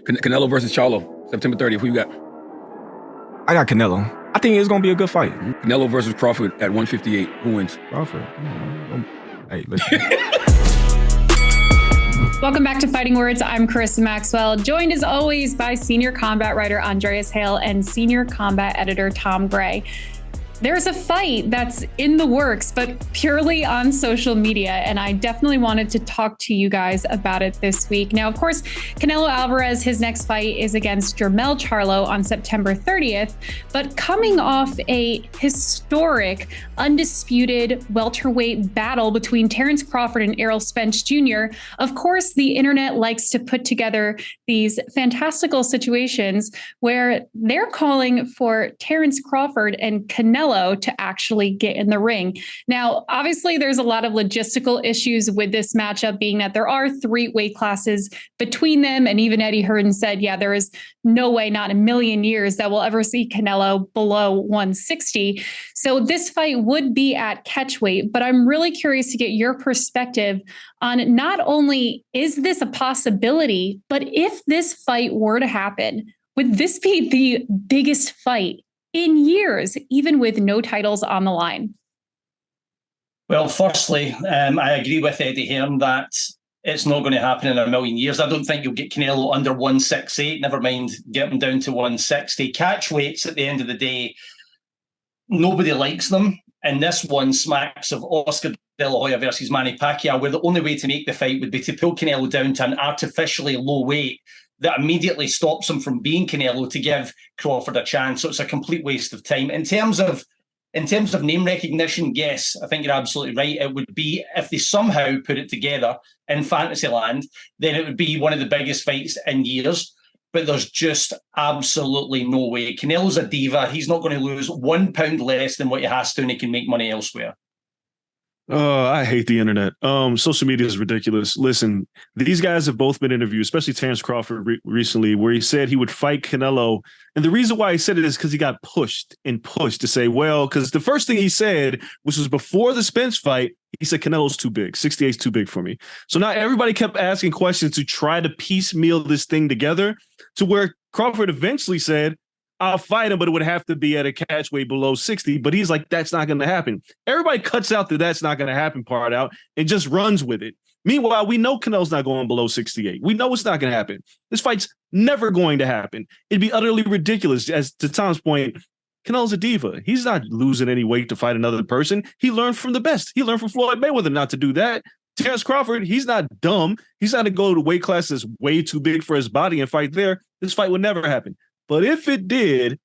Canelo versus Charlo, September 30th. Who you got? I got Canelo. I think it's going to be a good fight. Canelo versus Crawford at 158. Who wins? Crawford. Hey, listen. Welcome back to Fighting Words. I'm Chris Maxwell, joined as always by senior combat writer Andreas Hale and senior combat editor Tom Gray. There's a fight that's in the works, but purely on social media, and I definitely wanted to talk to you guys about it this week. Now, of course, Canelo Alvarez, his next fight is against JerMELL Charlo on September 30th, but coming off a historic, undisputed welterweight battle between Terence Crawford and Errol Spence Jr., of course, the internet likes to put together these fantastical situations where they're calling for Terence Crawford and Canelo to actually get in the ring. Now, obviously, there's a lot of logistical issues with this matchup, being that there are 3 weight classes between them. And even Eddie Hearn said, yeah, there is no way, not a million years, that we'll ever see Canelo below 160. So this fight would be at catchweight, but I'm really curious to get your perspective on not only is this a possibility, but if this fight were to happen, would this be the biggest fight in years, even with no titles on the line? Well, firstly, I agree with Eddie Hearn that it's not going to happen in a million years. I don't think you'll get Canelo under 168, never mind get him down to 160. Catch weights, at the end of the day, nobody likes them. And this one smacks of Oscar De La Hoya versus Manny Pacquiao, where the only way to make the fight would be to pull Canelo down to an artificially low weight that immediately stops him from being Canelo to give Crawford a chance. So it's a complete waste of time. In terms of name recognition, yes, I think you're absolutely right. It would be, if they somehow put it together in Fantasyland, then it would be one of the biggest fights in years. But there's just absolutely no way. Canelo's a diva. He's not going to lose 1 pound less than what he has to, and he can make money elsewhere. Oh, I hate the internet. Social media is ridiculous. Listen, these guys have both been interviewed, especially Terence Crawford recently, where he said he would fight Canelo. And the reason why he said it is because he got pushed to say, well, because the first thing he said, which was before the Spence fight, he said, Canelo's too big. 68 is too big for me. So now everybody kept asking questions to try to piecemeal this thing together to where Crawford eventually said, I'll fight him, but it would have to be at a catch weight below 60. But he's like, that's not going to happen. Everybody cuts out the that's not going to happen part out and just runs with it. Meanwhile, we know Canelo's not going below 68. We know it's not going to happen. This fight's never going to happen. It'd be utterly ridiculous. As to Tom's point, Canelo's a diva. He's not losing any weight to fight another person. He learned from the best. He learned from Floyd Mayweather not to do that. Terence Crawford, he's not dumb. He's not to go to weight class that's way too big for his body and fight there. This fight would never happen. But if it did,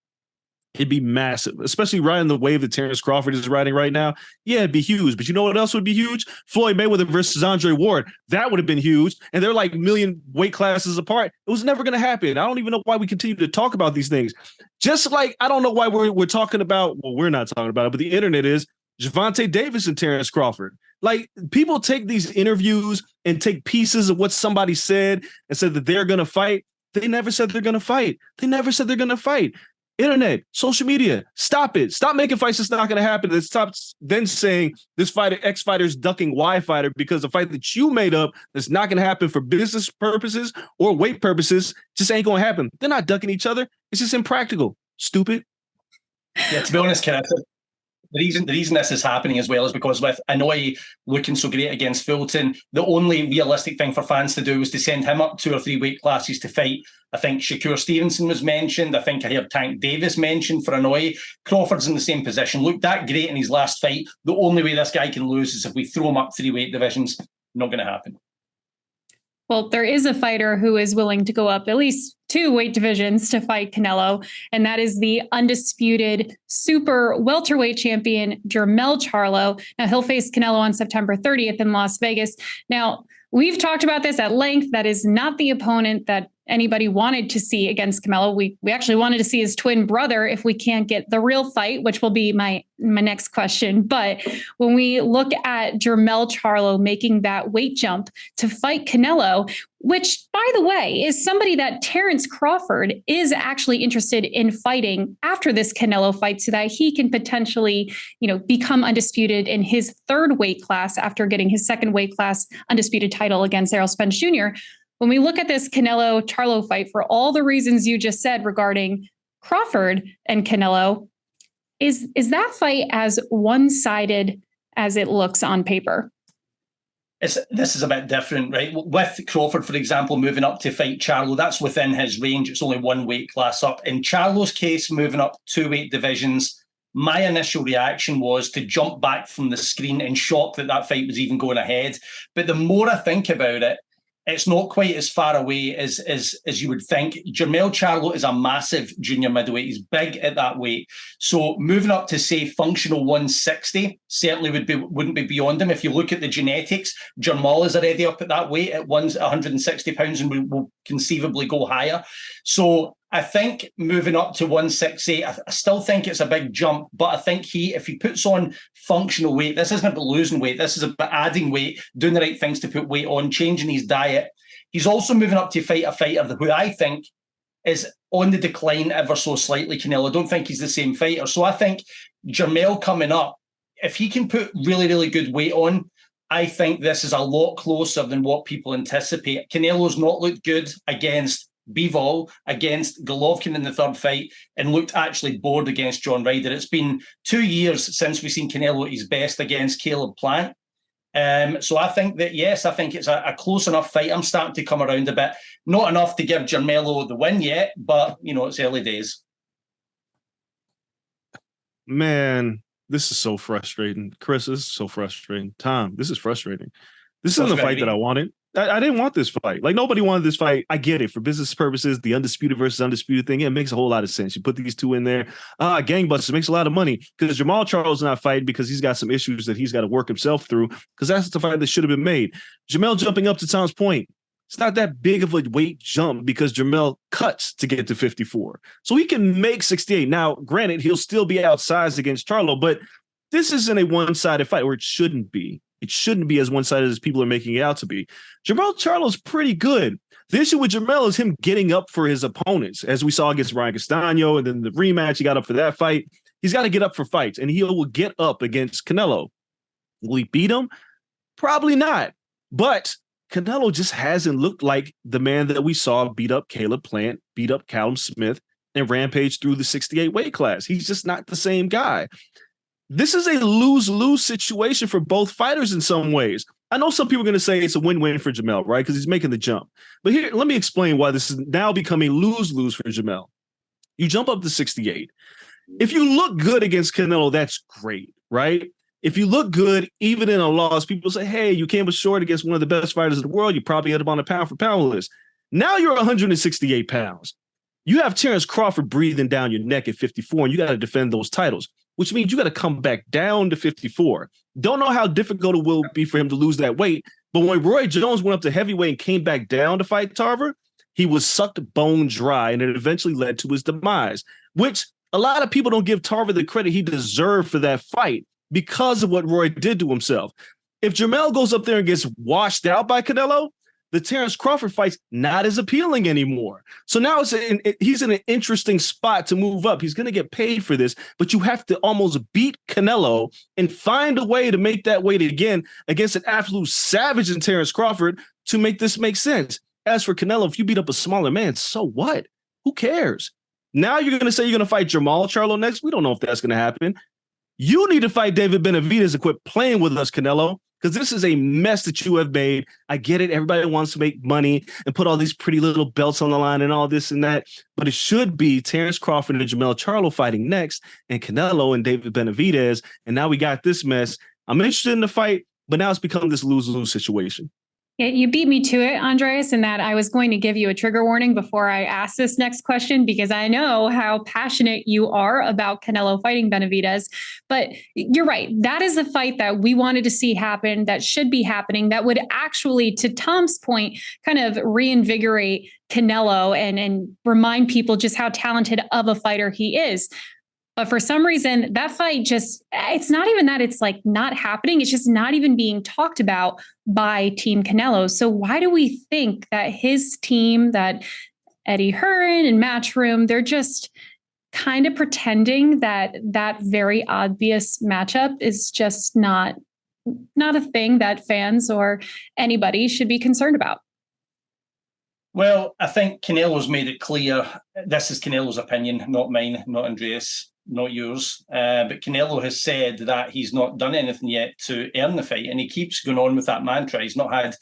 it'd be massive, especially riding the wave that Terence Crawford is riding right now. Yeah, it'd be huge. But you know what else would be huge? Floyd Mayweather versus Andre Ward. That would have been huge. And they're like a million weight classes apart. It was never going to happen. I don't even know why we continue to talk about these things. Just like I don't know why we're talking about, well, we're not talking about it, but the internet is Gervonta Davis and Terence Crawford. Like, people take these interviews and take pieces of what somebody said and said that they're going to fight. They never said they're going to fight. They never said they're going to fight. Internet, social media, stop it. Stop making fights that's not going to happen. And stop then saying this fighter, X fighter's ducking Y fighter because the fight that you made up that's not going to happen for business purposes or weight purposes just ain't going to happen. They're not ducking each other. It's just impractical. Stupid. Yeah, to be honest, Kenneth, the reason this is happening as well is because with Inouye looking so great against Fulton, the only realistic thing for fans to do was to send him up 2 or 3 weight classes to fight. I think Shakur Stevenson was mentioned. I think I heard Tank Davis mentioned for Inouye. Crawford's in the same position. Looked that great in his last fight. The only way this guy can lose is if we throw him up 3 weight divisions. Not going to happen. Well, there is a fighter who is willing to go up at least 2 weight divisions to fight Canelo, and that is the undisputed super welterweight champion, JerMELL Charlo. Now, he'll face Canelo on September 30th in Las Vegas. Now, we've talked about this at length. That is not the opponent that anybody wanted to see against Canelo. We actually wanted to see his twin brother if we can't get the real fight, which will be my next question. But when we look at JerMELL Charlo making that weight jump to fight Canelo, which, by the way, is somebody that Terence Crawford is actually interested in fighting after this Canelo fight so that he can potentially, become undisputed in his 3rd weight class after getting his 2nd weight class undisputed title against Errol Spence Jr. when we look at this Canelo Charlo fight, for all the reasons you just said regarding Crawford and Canelo, is that fight as one-sided as it looks on paper? This is a bit different, right? With Crawford, for example, moving up to fight Charlo, that's within his range. It's only one weight class up. In Charlo's case, moving up 2 weight divisions, my initial reaction was to jump back from the screen in shock that fight was even going ahead. But the more I think about it, it's not quite as far away as you would think. JerMELL Charlo is a massive junior middleweight. He's big at that weight. So moving up to, say, functional 160 certainly wouldn't be beyond him. If you look at the genetics, JerMELL is already up at that weight at 160 pounds and will conceivably go higher. So I think moving up to 168, I still think it's a big jump, but I think if he puts on functional weight, this isn't about losing weight, this is about adding weight, doing the right things to put weight on, changing his diet. He's also moving up to fight a fighter who I think is on the decline ever so slightly, Canelo. I don't think he's the same fighter. So I think JerMELL coming up, if he can put really, really good weight on, I think this is a lot closer than what people anticipate. Canelo's not looked good against Bivol, against Golovkin in the third fight, and looked actually bored against John Ryder. It's been 2 years since we've seen Canelo at his best against Caleb Plant. So I think that, yes, I think it's a close enough fight. I'm starting to come around a bit. Not enough to give JerMELL the win yet, but, it's early days. Man, this is so frustrating. Chris, this is so frustrating. Tom, this is frustrating. This isn't the fight that I wanted. I didn't want this fight. Like, nobody wanted this fight. I get it. For business purposes, the undisputed versus undisputed thing, it makes a whole lot of sense. You put these two in there. Gangbusters makes a lot of money because JerMELL Charlo's not fighting because he's got some issues that he's got to work himself through, because that's the fight that should have been made. JerMELL jumping up to Tom's point, it's not that big of a weight jump because JerMELL cuts to get to 54. So he can make 68. Now, granted, he'll still be outsized against Charlo, but this isn't a one-sided fight, or it shouldn't be. It shouldn't be as one-sided as people are making it out to be. JerMELL Charlo's pretty good. The issue with JerMELL is him getting up for his opponents, as we saw against Ryan Castano, and then the rematch, he got up for that fight. He's got to get up for fights, and he will get up against Canelo. Will he beat him? Probably not. But Canelo just hasn't looked like the man that we saw beat up Caleb Plant, beat up Callum Smith, and rampage through the 68 weight class. He's just not the same guy. This is a lose-lose situation for both fighters in some ways. I know some people are going to say it's a win-win for JerMELL, right? Because he's making the jump. But here, let me explain why this is now becoming lose-lose for JerMELL. You jump up to 68. If you look good against Canelo, that's great, right? If you look good, even in a loss, people say, hey, you came up short against one of the best fighters in the world. You probably end up on a pound-for-pound list. Now you're 168 pounds. You have Terence Crawford breathing down your neck at 54, and you got to defend those titles, which means you got to come back down to 54. Don't know how difficult it will be for him to lose that weight, but when Roy Jones went up to heavyweight and came back down to fight Tarver, he was sucked bone dry, and it eventually led to his demise, which a lot of people don't give Tarver the credit he deserved for that fight because of what Roy did to himself. If JerMELL goes up there and gets washed out by Canelo, the Terence Crawford fight's not as appealing anymore. So now he's in an interesting spot to move up. He's going to get paid for this, but you have to almost beat Canelo and find a way to make that weight again against an absolute savage in Terence Crawford to make this make sense. As for Canelo, if you beat up a smaller man, so what? Who cares? Now you're going to say you're going to fight JerMELL Charlo next? We don't know if that's going to happen. You need to fight David Benavidez and quit playing with us, Canelo, because this is a mess that you have made. I get it. Everybody wants to make money and put all these pretty little belts on the line and all this and that. But it should be Terence Crawford and JerMELL Charlo fighting next, and Canelo and David Benavidez. And now we got this mess. I'm interested in the fight, but now it's become this lose-lose situation. Yeah, you beat me to it, Andreas, in that I was going to give you a trigger warning before I ask this next question, because I know how passionate you are about Canelo fighting Benavidez. But you're right. That is the fight that we wanted to see happen, that should be happening, that would actually, to Tom's point, kind of reinvigorate Canelo and remind people just how talented of a fighter he is. But for some reason, that fight it's not even that it's like not happening. It's just not even being talked about by Team Canelo. So why do we think that his team, that Eddie Hearn and Matchroom, they're just kind of pretending that that very obvious matchup is just not a thing that fans or anybody should be concerned about? Well, I think Canelo's made it clear. This is Canelo's opinion, not mine, not Andreas, not yours. But Canelo has said that he's not done anything yet to earn the fight, and he keeps going on with that mantra. He's not had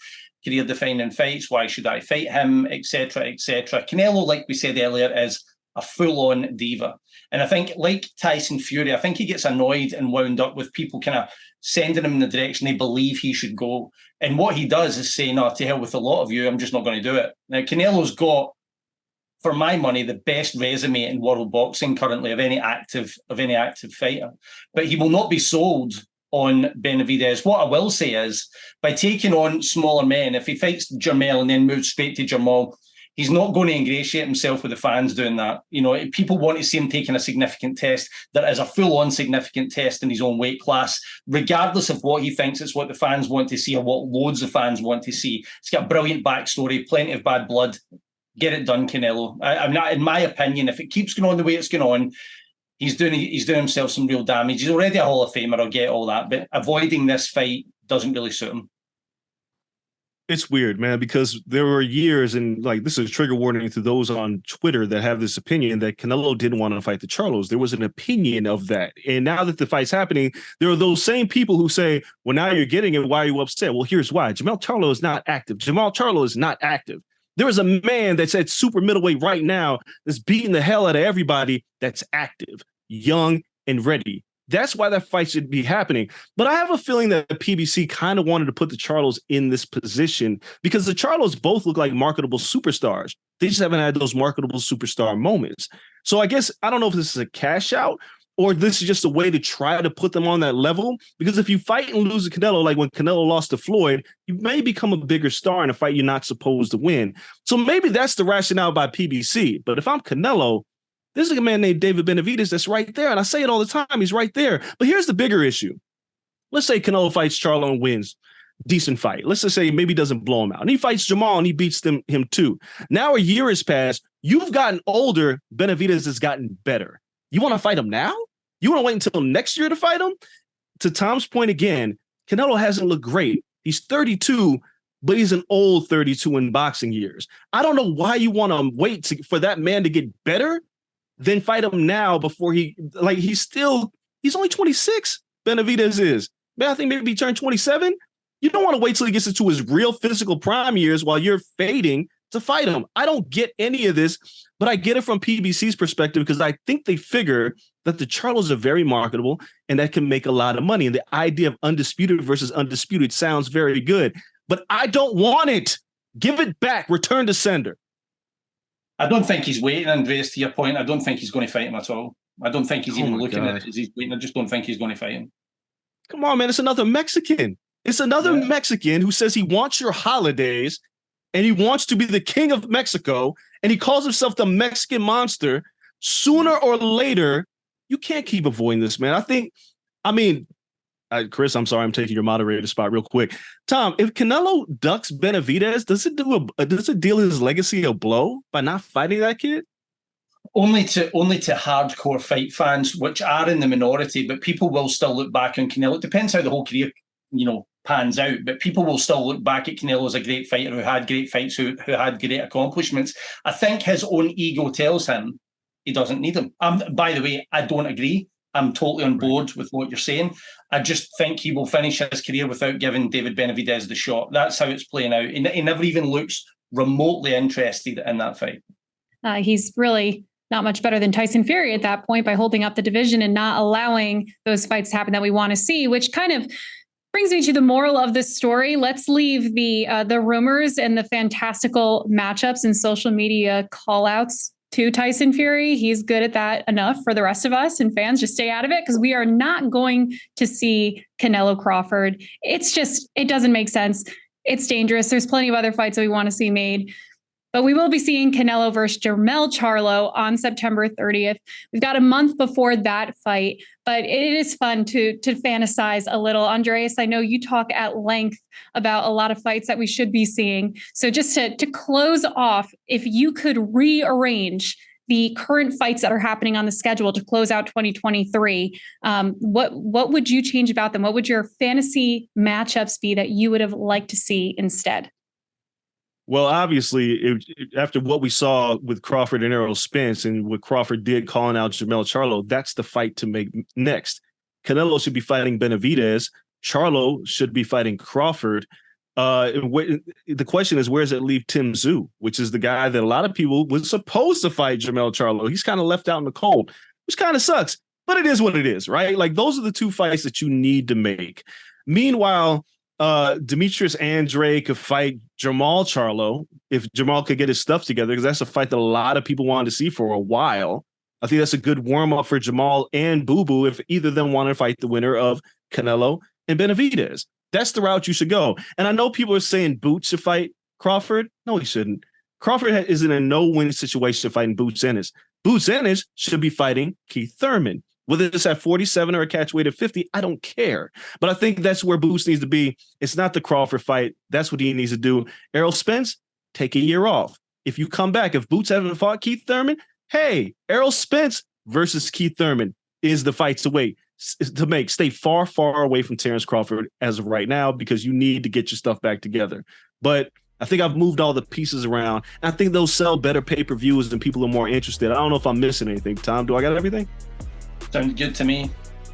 career-defining fights. Why should I fight him, etc., etc. Canelo, like we said earlier, is a full-on diva. And I think, like Tyson Fury, I think he gets annoyed and wound up with people kind of sending him in the direction they believe he should go. And what he does is say, no, to hell with a lot of you, I'm just not going to do it. Now, Canelo's got, for my money, the best resume in world boxing currently of any active fighter. But he will not be sold on Benavidez. What I will say is, by taking on smaller men, if he fights JerMELL and then moves straight to JerMELL, he's not going to ingratiate himself with the fans doing that. You know, people want to see him taking a significant test. There is a full-on significant test in his own weight class, regardless of what he thinks it's what the fans want to see or what loads of fans want to see. It's got a brilliant backstory, plenty of bad blood. Get it done, Canelo. I'm not, in my opinion, if it keeps going on the way it's going on, he's doing himself some real damage. He's already a Hall of Famer, I'll get all that, but avoiding this fight doesn't really suit him. It's weird, man, because there were years, and like this is a trigger warning to those on Twitter that have this opinion that Canelo didn't want to fight the Charlos. There was an opinion of that. And now that the fight's happening, there are those same people who say, well, now you're getting it. Why are you upset? Well, here's why. JerMELL Charlo is not active. JerMELL Charlo is not active. There is a man that's at super middleweight right now that's beating the hell out of everybody that's active, young, and ready. That's why that fight should be happening. But I have a feeling that the PBC kind of wanted to put the Charlos in this position because the Charlos both look like marketable superstars. They just haven't had those marketable superstar moments. So I guess I don't know if this is a cash out or this is just a way to try to put them on that level. Because if you fight and lose to Canelo, like when Canelo lost to Floyd, you may become a bigger star in a fight you're not supposed to win. So maybe that's the rationale by PBC. But if I'm Canelo, there's a man named David Benavidez that's right there. And I say it all the time. He's right there. But here's the bigger issue. Let's say Canelo fights Charlo and wins. Decent fight. Let's just say maybe doesn't blow him out. And he fights Jamal and he beats him too. Now a year has passed. You've gotten older. Benavidez has gotten better. You want to fight him now? You want to wait until next year to fight him? To Tom's point again, Canelo hasn't looked great. He's 32, but he's an old 32 in boxing years. I don't know why you want to wait for that man to get better. Then fight him now before he's only 26. Benavidez is. Man, I think maybe he turned 27. You don't want to wait till he gets into his real physical prime years while you're fading to fight him. I don't get any of this, but I get it from PBC's perspective because I think they figure that the Charlos are very marketable and that can make a lot of money. And the idea of undisputed versus undisputed sounds very good, but I don't want it. Give it back. Return to sender. I don't think he's waiting, Andreas, to your point. I don't think he's going to fight him at all. I don't think he's even looking at it as he's waiting. I just don't think he's going to fight him. Come on, man. It's another Mexican. It's another Mexican who says he wants your holidays and he wants to be the king of Mexico and he calls himself the Mexican monster. Sooner or later, you can't keep avoiding this, man. Chris, I'm sorry, I'm taking your moderator spot real quick. Tom, if Canelo ducks Benavidez, does it deal his legacy a blow by not fighting that kid? Only to hardcore fight fans, which are in the minority, but people will still look back on Canelo. It depends how the whole career, pans out, but people will still look back at Canelo as a great fighter who had great fights, who had great accomplishments. I think his own ego tells him he doesn't need him. By the way, I don't agree. I'm totally on board with what you're saying. I just think he will finish his career without giving David Benavidez the shot. That's how it's playing out. He never even looks remotely interested in that fight. He's really not much better than Tyson Fury at that point by holding up the division and not allowing those fights to happen that we want to see, which kind of brings me to the moral of this story. Let's leave the rumors and the fantastical matchups and social media call-outs to Tyson Fury. He's good at that enough for the rest of us and fans. Just stay out of it because we are not going to see Canelo Crawford. It doesn't make sense. It's dangerous. There's plenty of other fights that we want to see made. But we will be seeing Canelo versus JerMELL Charlo on September 30th. We've got a month before that fight, but it is fun to fantasize a little. Andreas, I know you talk at length about a lot of fights that we should be seeing. So just to close off, if you could rearrange the current fights that are happening on the schedule to close out 2023, what would you change about them? What would your fantasy matchups be that you would have liked to see instead? Well, obviously, after what we saw with Crawford and Errol Spence and what Crawford did calling out JerMELL Charlo, that's the fight to make next. Canelo should be fighting Benavidez. Charlo should be fighting Crawford. The question is, where does it leave Tim Tszyu, which is the guy that a lot of people was supposed to fight JerMELL Charlo? He's kind of left out in the cold, which kind of sucks, but it is what it is, right? Like, those are the two fights that you need to make. Meanwhile, Demetrius Andre could fight JerMELL Charlo if JerMELL could get his stuff together, because that's a fight that a lot of people wanted to see for a while. I think that's a good warm-up for JerMELL and Boo Boo if either of them want to fight the winner of Canelo and Benavidez. That's the route you should go. And I know people are saying Boots should fight Crawford. No, he shouldn't. Crawford is in a no-win situation fighting Boots Ennis. Boots Ennis should be fighting Keith Thurman. Whether it's at 47 or a catch weight of 50, I don't care. But I think that's where Boots needs to be. It's not the Crawford fight. That's what he needs to do. Errol Spence, take a year off. If you come back, if Boots haven't fought Keith Thurman, hey, Errol Spence versus Keith Thurman is the fight to make. Stay far, far away from Terence Crawford as of right now, because you need to get your stuff back together. But I think I've moved all the pieces around. And I think they'll sell better pay-per-views and people are more interested. I don't know if I'm missing anything. Tom, do I got everything? Sounds good to me.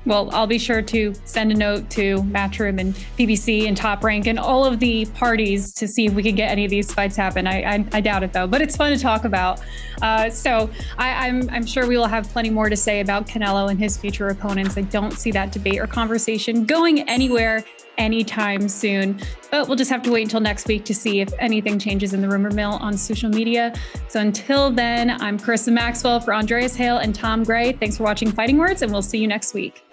Well, I'll be sure to send a note to Matchroom and PBC and Top Rank and all of the parties to see if we can get any of these fights happen. I doubt it, though, but it's fun to talk about. So I'm sure we will have plenty more to say about Canelo and his future opponents. I don't see that debate or conversation going anywhere anytime soon, but we'll just have to wait until next week to see if anything changes in the rumor mill on social media. So until then, I'm Carissa Maxwell for Andreas, Hale, and Tom Gray. Thanks for watching Fighting Words, and we'll see you next week.